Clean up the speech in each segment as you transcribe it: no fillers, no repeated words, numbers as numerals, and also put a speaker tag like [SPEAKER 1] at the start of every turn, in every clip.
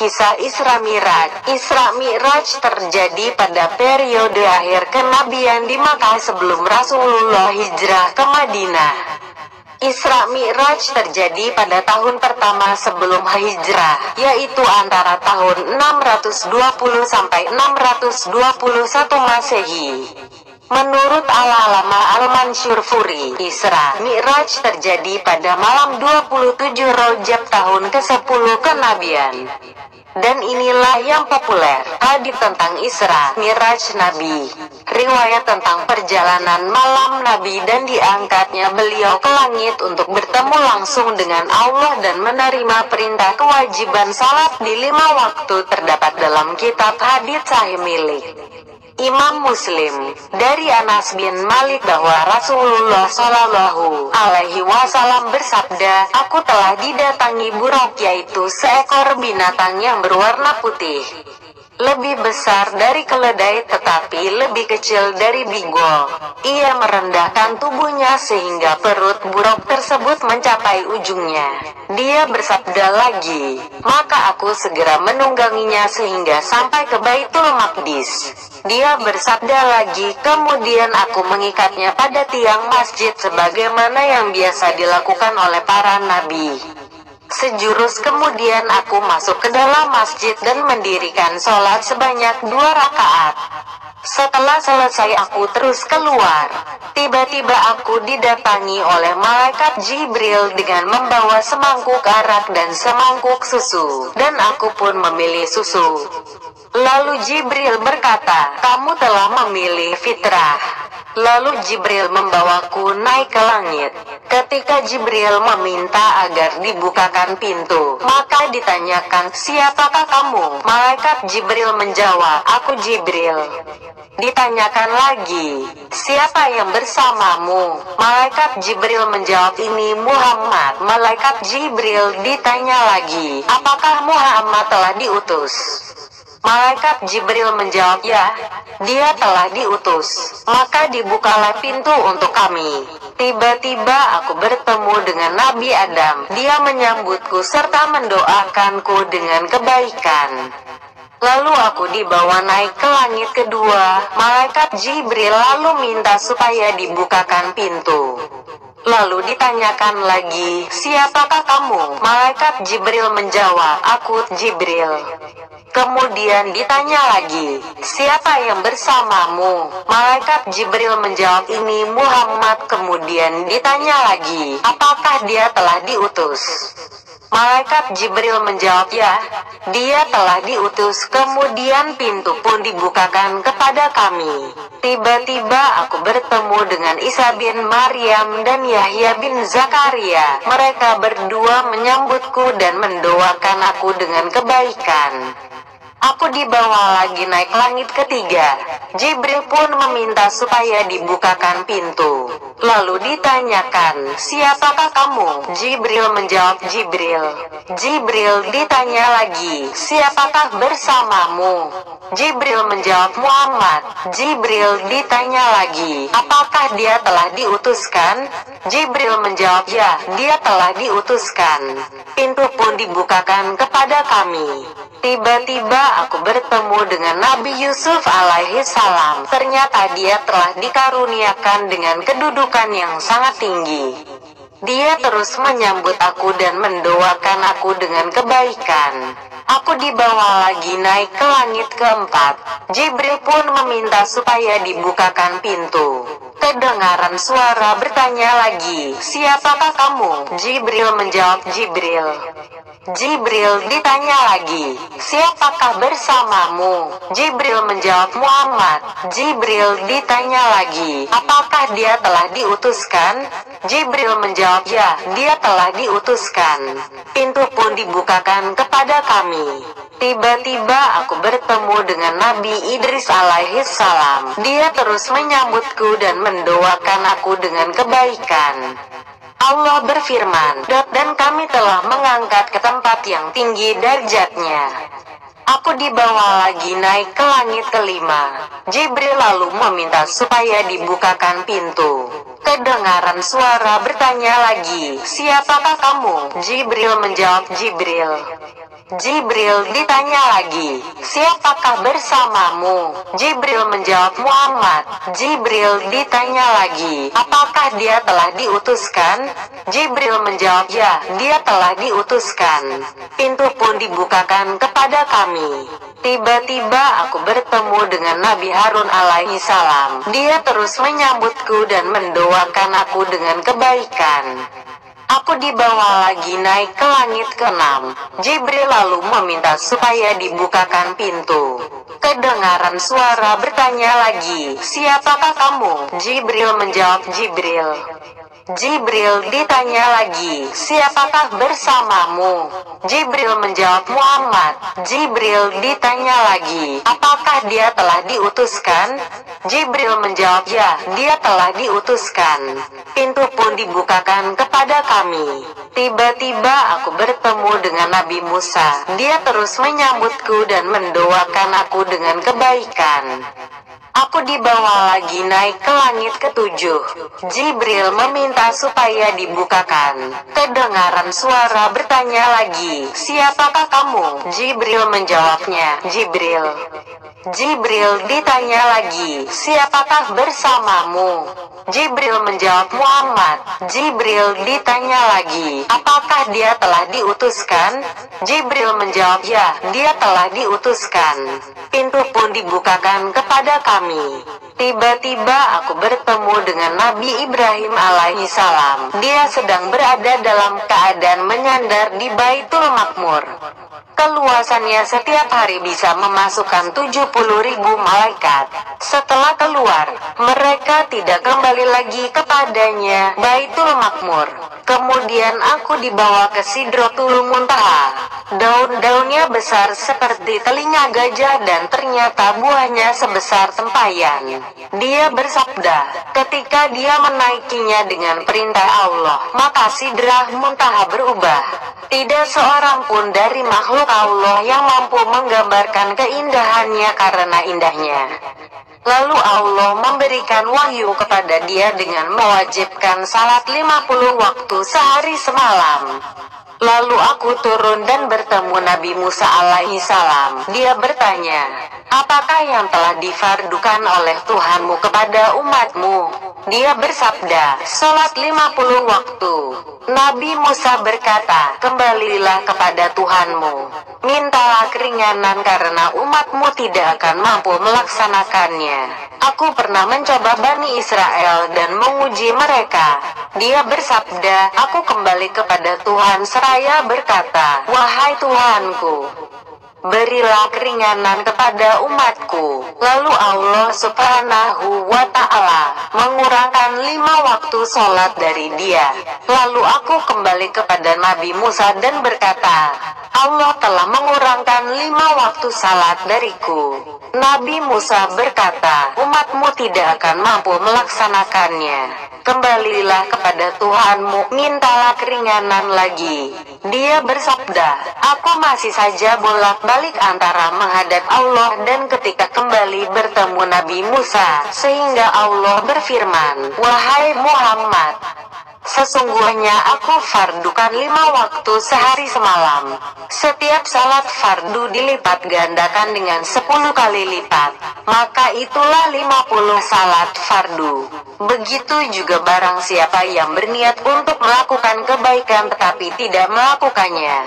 [SPEAKER 1] Kisah Isra Mi'raj. Isra Mi'raj terjadi pada periode akhir kenabian di Makkah sebelum Rasulullah hijrah ke Madinah. Isra Mi'raj terjadi pada tahun pertama sebelum hijrah, yaitu antara tahun 620 sampai 621 Masehi. Menurut Al-Alama Al-Mansur Furi, Isra Mi'raj terjadi pada malam 27 Rajab tahun ke-10 kenabian. Dan inilah yang populer, hadits tentang Isra Mi'raj Nabi. Riwayat tentang perjalanan malam Nabi dan diangkatnya beliau ke langit untuk bertemu langsung dengan Allah dan menerima perintah kewajiban salat di 5 waktu terdapat dalam kitab hadits sahih milik Imam Muslim, dari Anas bin Malik bahwa Rasulullah Shallallahu Alaihi Wasallam bersabda, "Aku telah didatangi buraq, yaitu seekor binatang yang berwarna putih, lebih besar dari keledai tetapi lebih kecil dari bigol. Ia merendahkan tubuhnya sehingga perut buraq tersebut mencapai ujungnya. Dia bersabda lagi, maka aku segera menungganginya sehingga sampai ke Baitul Maqdis. Dia bersabda lagi, kemudian aku mengikatnya pada tiang masjid sebagaimana yang biasa dilakukan oleh para nabi. Sejurus kemudian aku masuk ke dalam masjid dan mendirikan sholat sebanyak 2 rakaat. Setelah selesai aku terus keluar. Tiba-tiba aku didatangi oleh malaikat Jibril dengan membawa semangkuk arak dan semangkuk susu, dan aku pun memilih susu. Lalu Jibril berkata, kamu telah memilih fitrah. Lalu Jibril membawaku naik ke langit. Ketika Jibril meminta agar dibukakan pintu, maka ditanyakan, siapakah kamu? Malaikat Jibril menjawab, aku Jibril. Ditanyakan lagi, siapa yang bersamamu? Malaikat Jibril menjawab, ini Muhammad. Malaikat Jibril ditanya lagi, apakah Muhammad telah diutus? Malaikat Jibril menjawab, ya, dia telah diutus. Maka dibukalah pintu untuk kami. Tiba-tiba aku bertemu dengan Nabi Adam. Dia menyambutku serta mendoakanku dengan kebaikan. Lalu aku dibawa naik ke langit kedua. Malaikat Jibril lalu minta supaya dibukakan pintu. Lalu ditanyakan lagi, siapakah kamu? Malaikat Jibril menjawab, aku Jibril. Kemudian ditanya lagi, siapa yang bersamamu? Malaikat Jibril menjawab, ini Muhammad. Kemudian ditanya lagi, apakah dia telah diutus? Malaikat Jibril menjawab, ya, dia telah diutus. Kemudian pintu pun dibukakan kepada kami. Tiba-tiba aku bertemu dengan Isa bin Maryam dan Yahya bin Zakaria. Mereka berdua menyambutku dan mendoakan aku dengan kebaikan. Aku dibawa lagi naik langit ketiga. Jibril pun meminta supaya dibukakan pintu. Lalu ditanyakan, siapakah kamu? Jibril menjawab, Jibril. Jibril ditanya lagi, siapakah bersamamu? Jibril menjawab, Muhammad. Jibril ditanya lagi, apakah dia telah diutuskan? Jibril menjawab, ya, dia telah diutuskan. Pintu pun dibukakan kepada kami. Tiba-tiba aku bertemu dengan Nabi Yusuf alaihi salam. Ternyata dia telah dikaruniakan dengan kedudukan yang sangat tinggi. Dia terus menyambut aku dan mendoakan aku dengan kebaikan. Aku dibawa lagi naik ke langit keempat. Jibril pun meminta supaya dibukakan pintu. Kedengaran suara bertanya lagi, siapakah kamu? Jibril menjawab, Jibril. Jibril ditanya lagi, siapakah bersamamu? Jibril menjawab, Muhammad. Jibril ditanya lagi, apakah dia telah diutuskan? Jibril menjawab, ya, dia telah diutuskan. Pintu pun dibukakan kepada kami. Tiba-tiba aku bertemu dengan Nabi Idris alaihi salam. Dia terus menyambutku dan mendoakan aku dengan kebaikan. Allah berfirman, dan kami telah mengangkat ke tempat yang tinggi derajatnya. Aku dibawa lagi naik ke langit kelima. Jibril lalu meminta supaya dibukakan pintu. Kedengaran suara bertanya lagi, "Siapakah kamu?" Jibril menjawab, "Jibril." Jibril ditanya lagi, "Siapakah bersamamu?" Jibril menjawab, "Muhammad." Jibril ditanya lagi, "Apakah dia telah diutuskan?" Jibril menjawab, "Ya, dia telah diutuskan." Pintu pun dibukakan kepada kami. Tiba-tiba aku bertemu dengan Nabi Harun alaihi salam. Dia terus menyambutku dan mendoakan aku dengan kebaikan. Aku dibawa lagi naik ke langit ke-6. Jibril lalu meminta supaya dibukakan pintu. Kedengaran suara bertanya lagi, "Siapakah kamu?" Jibril menjawab, "Jibril." Jibril ditanya lagi, "Siapakah bersamamu?" Jibril menjawab, "Muhammad." Jibril ditanya lagi, "Apakah dia telah diutuskan?" Jibril menjawab, "Ya, dia telah diutuskan." Pintu pun dibukakan kepada kami. Tiba-tiba aku bertemu dengan Nabi Musa. Dia terus menyambutku dan mendoakan aku dengan kebaikan. Aku dibawa lagi naik ke langit ke-7. Jibril meminta supaya dibukakan. Kedengaran suara bertanya lagi, "Siapakah kamu?" Jibril menjawabnya, "Jibril." Jibril ditanya lagi, "Siapakah bersamamu?" Jibril menjawab, "Muhammad." Jibril ditanya lagi, "Apakah dia telah diutuskan?" Jibril menjawab, "Ya, dia telah diutuskan." Pintu pun dibukakan kepada kami. Tiba-tiba aku bertemu dengan Nabi Ibrahim alaihi salam. Dia sedang berada dalam keadaan menyandar di Baitul Makmur. Keluasannya setiap hari bisa memasukkan 70.000 malaikat. Setelah keluar, mereka tidak kembali lagi kepadanya, Baitul Makmur. Kemudian aku dibawa ke Sidratul Muntaha. Daun-daunnya besar seperti telinga gajah dan ternyata buahnya sebesar tempayan. Dia bersabda, ketika dia menaikinya dengan perintah Allah, maka Sidrah Muntaha berubah. Tidak seorang pun dari makhluk Allah yang mampu menggambarkan keindahannya karena indahnya. Lalu Allah memberikan wahyu kepada dia dengan mewajibkan salat 50 waktu sehari semalam. Lalu aku turun dan bertemu Nabi Musa alaihi salam. Dia bertanya, "Apakah yang telah difardukan oleh Tuhanmu kepada umatmu?" Dia bersabda, "Salat 50 waktu." Nabi Musa berkata, "Kembalilah kepada Tuhanmu. Mintalah keringanan karena umatmu tidak akan mampu melaksanakannya. Aku pernah mencoba Bani Israel dan menguji mereka." Dia bersabda, "Aku kembali kepada Tuhan seraya berkata, 'Wahai Tuhanku, berilah keringanan kepada umatku.'" Lalu Allah subhanahu wa ta'ala mengurangkan 5 waktu sholat dari dia. Lalu aku kembali kepada Nabi Musa dan berkata, "Allah telah mengurangkan 5 waktu salat dariku." Nabi Musa berkata, "Umatmu tidak akan mampu melaksanakannya. Kembalilah kepada Tuhanmu, mintalah keringanan lagi." Dia bersabda, "Aku masih saja bolak-balik antara menghadap Allah dan ketika kembali bertemu Nabi Musa, sehingga Allah berfirman, 'Wahai Muhammad, sesungguhnya aku fardukan 5 waktu sehari semalam. Setiap salat fardu dilipat gandakan dengan 10 kali lipat. Maka itulah 50 salat fardu. Begitu juga barang siapa yang berniat untuk melakukan kebaikan tetapi tidak melakukannya,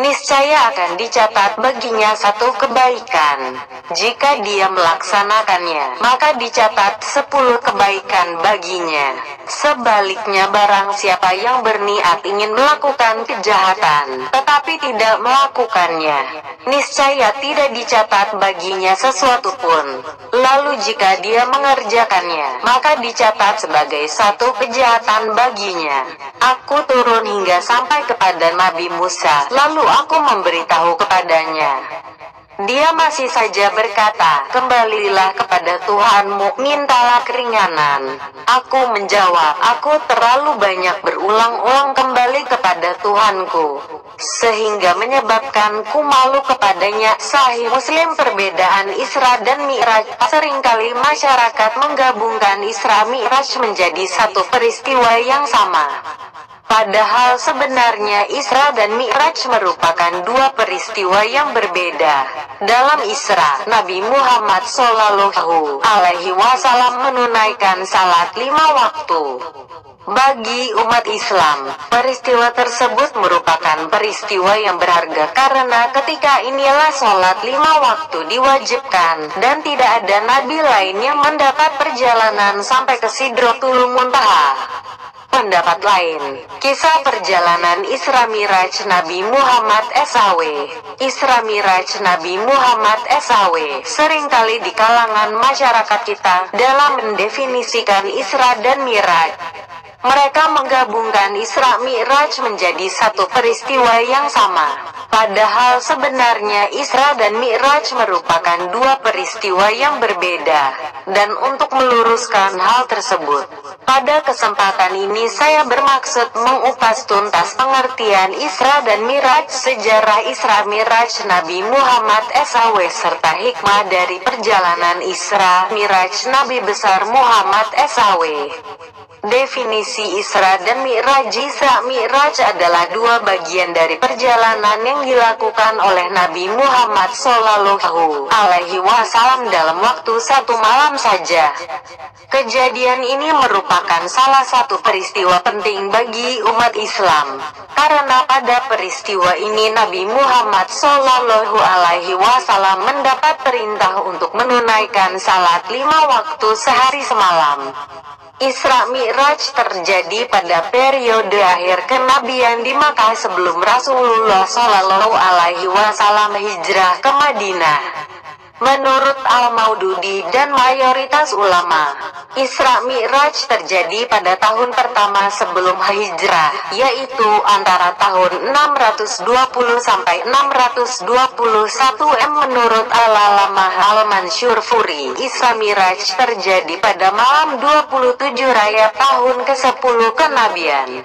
[SPEAKER 1] niscaya akan dicatat baginya satu kebaikan. Jika dia melaksanakannya, maka dicatat 10 kebaikan baginya. Sebaliknya barang siapa yang berniat ingin melakukan kejahatan, tetapi tidak melakukannya, niscaya tidak dicatat baginya sesuatu pun. Lalu jika dia mengerjakannya, maka dicatat sebagai satu kejahatan baginya. Aku turun hingga sampai kepada Nabi Musa, lalu aku memberitahu kepadanya, Dia masih saja berkata, "Kembalilah kepada Tuhanmu, mintalah keringanan." Aku menjawab, "Aku terlalu banyak berulang-ulang kembali kepada Tuhanku, sehingga menyebabkanku malu kepadanya." Sahih Muslim. Perbedaan Isra dan Mi'raj. Seringkali masyarakat menggabungkan Isra Mi'raj menjadi satu peristiwa yang sama. Padahal sebenarnya Isra dan Mi'raj merupakan dua peristiwa yang berbeda. Dalam Isra, Nabi Muhammad Shallallahu Alaihi Wasallam menunaikan salat 5 waktu. Bagi umat Islam, peristiwa tersebut merupakan peristiwa yang berharga karena ketika inilah sholat 5 waktu diwajibkan, dan tidak ada nabi lain yang mendapat perjalanan sampai ke Sidratul Muntaha. Pendapat lain, kisah perjalanan Isra Miraj Nabi Muhammad SAW. Isra Miraj Nabi Muhammad SAW seringkali di kalangan masyarakat kita dalam mendefinisikan Isra dan Miraj. Mereka menggabungkan Isra Mi'raj menjadi satu peristiwa yang sama. Padahal sebenarnya Isra dan Mi'raj merupakan dua peristiwa yang berbeda. Dan untuk meluruskan hal tersebut, pada kesempatan ini saya bermaksud mengupas tuntas pengertian Isra dan Mi'raj, sejarah Isra Mi'raj Nabi Muhammad SAW, serta hikmah dari perjalanan Isra Mi'raj Nabi besar Muhammad SAW. Definisi Isra dan Mi'raj. Isra Mi'raj adalah dua bagian dari perjalanan yang dilakukan oleh Nabi Muhammad Shallallahu Alaihi Wasallam dalam waktu 1 malam saja. Kejadian ini merupakan salah satu peristiwa penting bagi umat Islam, karena pada peristiwa ini Nabi Muhammad Shallallahu Alaihi Wasallam mendapat perintah untuk menunaikan salat 5 waktu sehari semalam. Isra Mi'raj terjadi pada periode akhir kenabian di Makkah sebelum Rasulullah Shallallahu Alaihi Wasallam hijrah ke Madinah. Menurut Al-Maududi dan mayoritas ulama, Isra Mi'raj terjadi pada tahun pertama sebelum hijrah, yaitu antara tahun 620 sampai 621 Menurut Al-Alamah Al-Mansur Furi, Isra Mi'raj terjadi pada malam 27 Raya tahun ke-10 kenabian.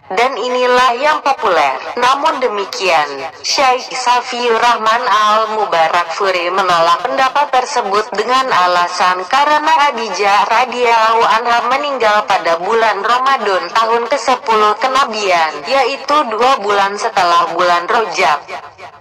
[SPEAKER 1] Dan inilah yang populer. Namun demikian, Syekh Safiur Rahman Al-Mubarak Furi menolak pendapat tersebut dengan alasan karena Khadijah radhiyallahu anha meninggal pada bulan Ramadan tahun ke-10 kenabian, yaitu 2 bulan setelah bulan Rajab.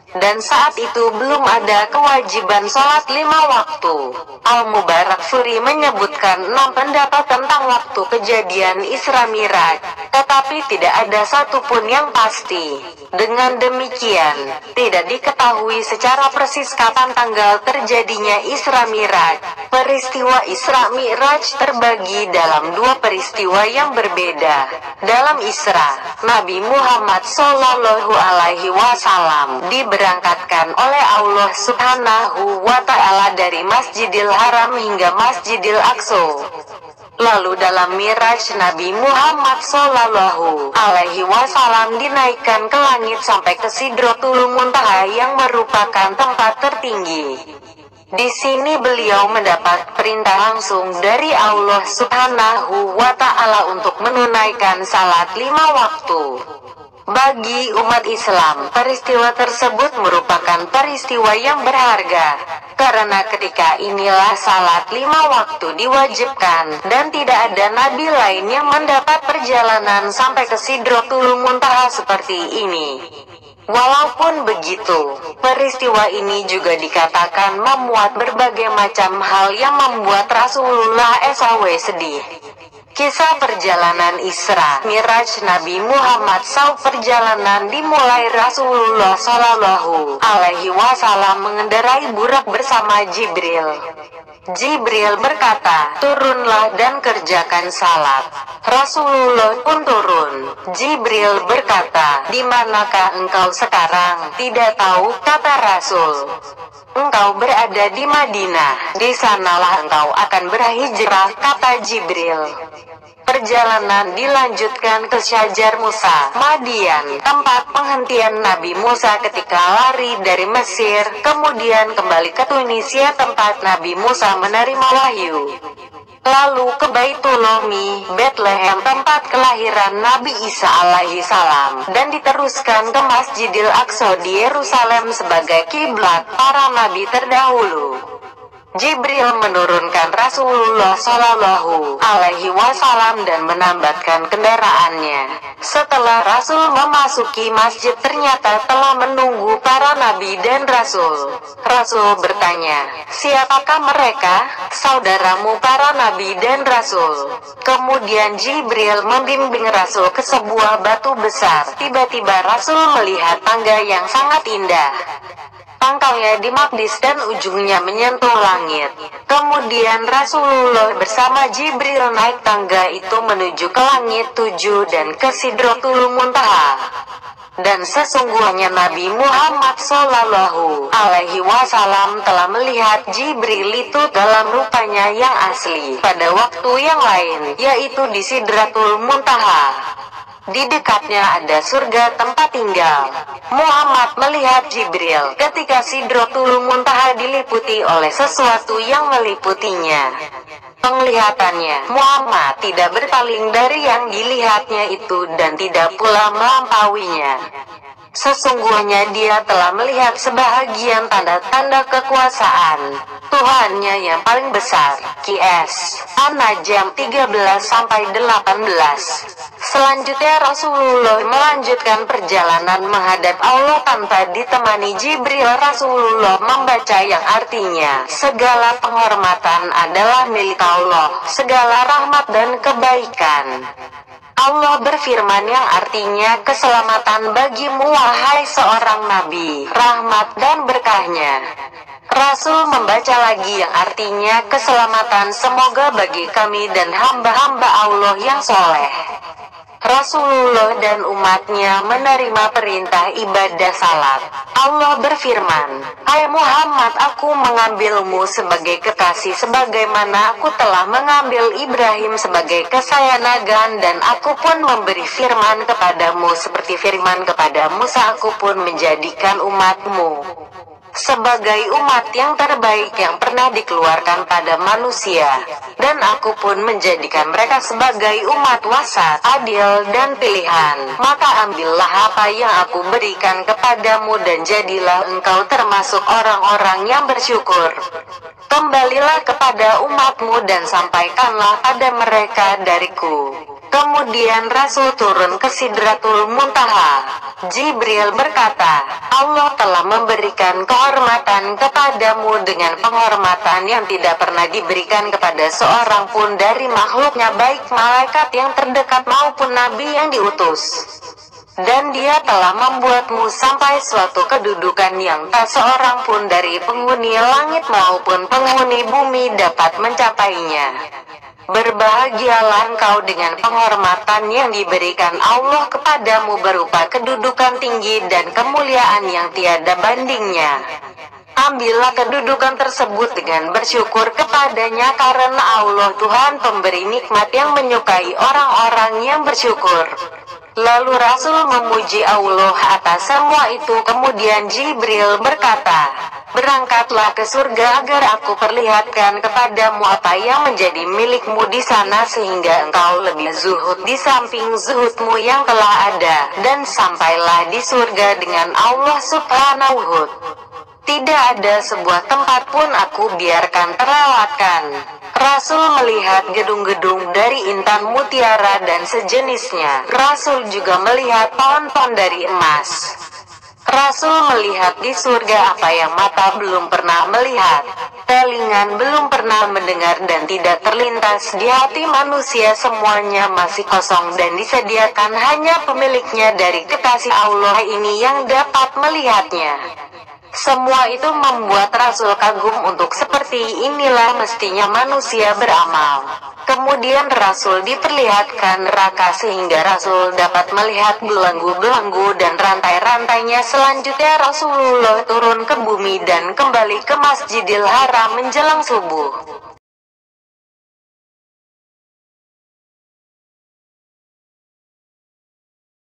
[SPEAKER 1] Dan saat itu belum ada kewajiban sholat 5 waktu. Al-Mubarak Furi menyebutkan 6 pendapat tentang waktu kejadian Isra Mi'raj, tetapi tidak ada satupun yang pasti. Dengan demikian, tidak diketahui secara persis kapan tanggal terjadinya Isra Mi'raj. Peristiwa Isra Mi'raj terbagi dalam 2 peristiwa yang berbeda. Dalam Isra, Nabi Muhammad Shallallahu Alaihi Wasallam diberangkatkan oleh Allah Subhanahu wa Ta'ala dari Masjidil Haram hingga Masjidil Aqsa. Lalu dalam Mi'raj, Nabi Muhammad Shallallahu Alaihi Wasallam dinaikkan ke langit sampai ke Sidratul Muntaha yang merupakan tempat tertinggi. Di sini beliau mendapat perintah langsung dari Allah Subhanahu wa Ta'ala untuk menunaikan salat 5 waktu. Bagi umat Islam, peristiwa tersebut merupakan peristiwa yang berharga, karena ketika inilah salat 5 waktu diwajibkan, dan tidak ada nabi lain yang mendapat perjalanan sampai ke Sidratul Muntaha seperti ini. Walaupun begitu, peristiwa ini juga dikatakan memuat berbagai macam hal yang membuat Rasulullah SAW sedih. Kisah perjalanan Isra Mi'raj Nabi Muhammad SAW. Perjalanan dimulai Rasulullah Shallallahu Alaihi Wasallam mengendarai burak bersama Jibril. Jibril berkata, "Turunlah dan kerjakan salat." Rasulullah pun turun. Jibril berkata, "Di manakah engkau sekarang?" "Tidak tahu," kata Rasul. engkau berada di Madinah, di sanalah engkau akan berhijrah, kata Jibril. Perjalanan dilanjutkan ke Syajar Musa, Madian, tempat penghentian Nabi Musa ketika lari dari Mesir, kemudian kembali ke Tunisia tempat Nabi Musa menerima wahyu. Lalu ke Baitullah-mi, Bethlehem tempat kelahiran Nabi Isa alaihi salam, dan diteruskan ke Masjidil Aqsa di Yerusalem sebagai kiblat para nabi terdahulu. Jibril menurunkan Rasulullah Shallallahu Alaihi Wasallam dan menambatkan kendaraannya. Setelah Rasul memasuki masjid, ternyata telah menunggu para nabi dan Rasul. Rasul bertanya, siapakah mereka? Saudaramu para nabi dan Rasul. Kemudian Jibril membimbing Rasul ke sebuah batu besar. Tiba-tiba Rasul melihat tangga yang sangat indah. Pangkalnya di Maqdis dan ujungnya menyentuh langit. Kemudian Rasulullah bersama Jibril naik tangga itu menuju ke langit 7 dan ke Sidratul Muntaha. Dan sesungguhnya Nabi Muhammad Shallallahu Alaihi Wasallam telah melihat Jibril itu dalam rupanya yang asli pada waktu yang lain, yaitu di Sidratul Muntaha. Di dekatnya ada surga tempat tinggal. Muhammad melihat Jibril ketika Sidratul Muntaha diliputi oleh sesuatu yang meliputinya. Penglihatannya, Muhammad tidak berpaling dari yang dilihatnya itu dan tidak pula melampauinya. Sesungguhnya dia telah melihat sebahagian tanda-tanda kekuasaan Tuhannya yang paling besar. QS An-Najm 13-18. Selanjutnya Rasulullah melanjutkan perjalanan menghadap Allah tanpa ditemani Jibril. Rasulullah membaca yang artinya, segala penghormatan adalah milik Allah, segala rahmat dan kebaikan. Allah berfirman yang artinya keselamatan bagimu wahai seorang nabi, rahmat dan berkahnya. Rasul membaca lagi yang artinya keselamatan semoga bagi kami dan hamba-hamba Allah yang soleh. Rasulullah dan umatnya menerima perintah ibadah salat. Allah berfirman, hai Muhammad, aku mengambilmu sebagai kekasih sebagaimana aku telah mengambil Ibrahim sebagai kesayangan, dan aku pun memberi firman kepadamu seperti firman kepada Musa, aku pun menjadikan umatmu sebagai umat yang terbaik yang pernah dikeluarkan pada manusia, dan aku pun menjadikan mereka sebagai umat wasat, adil dan pilihan. Maka ambillah apa yang aku berikan kepadamu dan jadilah engkau termasuk orang-orang yang bersyukur. Kembalilah kepada umatmu dan sampaikanlah pada mereka dariku. Kemudian Rasul turun ke Sidratul Muntaha. Jibril berkata, Allah telah memberikan kehormatan kepadamu dengan penghormatan yang tidak pernah diberikan kepada seorang pun dari makhluknya, baik malaikat yang terdekat maupun nabi yang diutus. Dan dia telah membuatmu sampai suatu kedudukan yang tak seorang pun dari penghuni langit maupun penghuni bumi dapat mencapainya. Berbahagialah engkau dengan penghormatan yang diberikan Allah kepadamu berupa kedudukan tinggi dan kemuliaan yang tiada bandingnya. Ambillah kedudukan tersebut dengan bersyukur kepadanya, karena Allah Tuhan pemberi nikmat yang menyukai orang-orang yang bersyukur. Lalu Rasul memuji Allah atas semua itu. Kemudian Jibril berkata, berangkatlah ke surga agar aku perlihatkan kepadamu apa yang menjadi milikmu di sana sehingga engkau lebih zuhud di samping zuhudmu yang telah ada, dan sampailah di surga dengan Allah Subhanahu. Tidak ada sebuah tempat pun aku biarkan terlewatkan. Rasul melihat gedung-gedung dari intan mutiara dan sejenisnya. Rasul juga melihat pohon-pohon dari emas. Rasul melihat di surga apa yang mata belum pernah melihat, telinga belum pernah mendengar, dan tidak terlintas di hati manusia. Semuanya masih kosong dan disediakan hanya pemiliknya dari kekasih Allah ini yang dapat melihatnya. Semua itu membuat Rasul kagum untuk seperti inilah mestinya manusia beramal. Kemudian Rasul diperlihatkan neraka sehingga Rasul dapat melihat belenggu-belenggu dan rantai-rantainya. Selanjutnya Rasulullah turun ke bumi dan kembali ke Masjidil Haram menjelang subuh.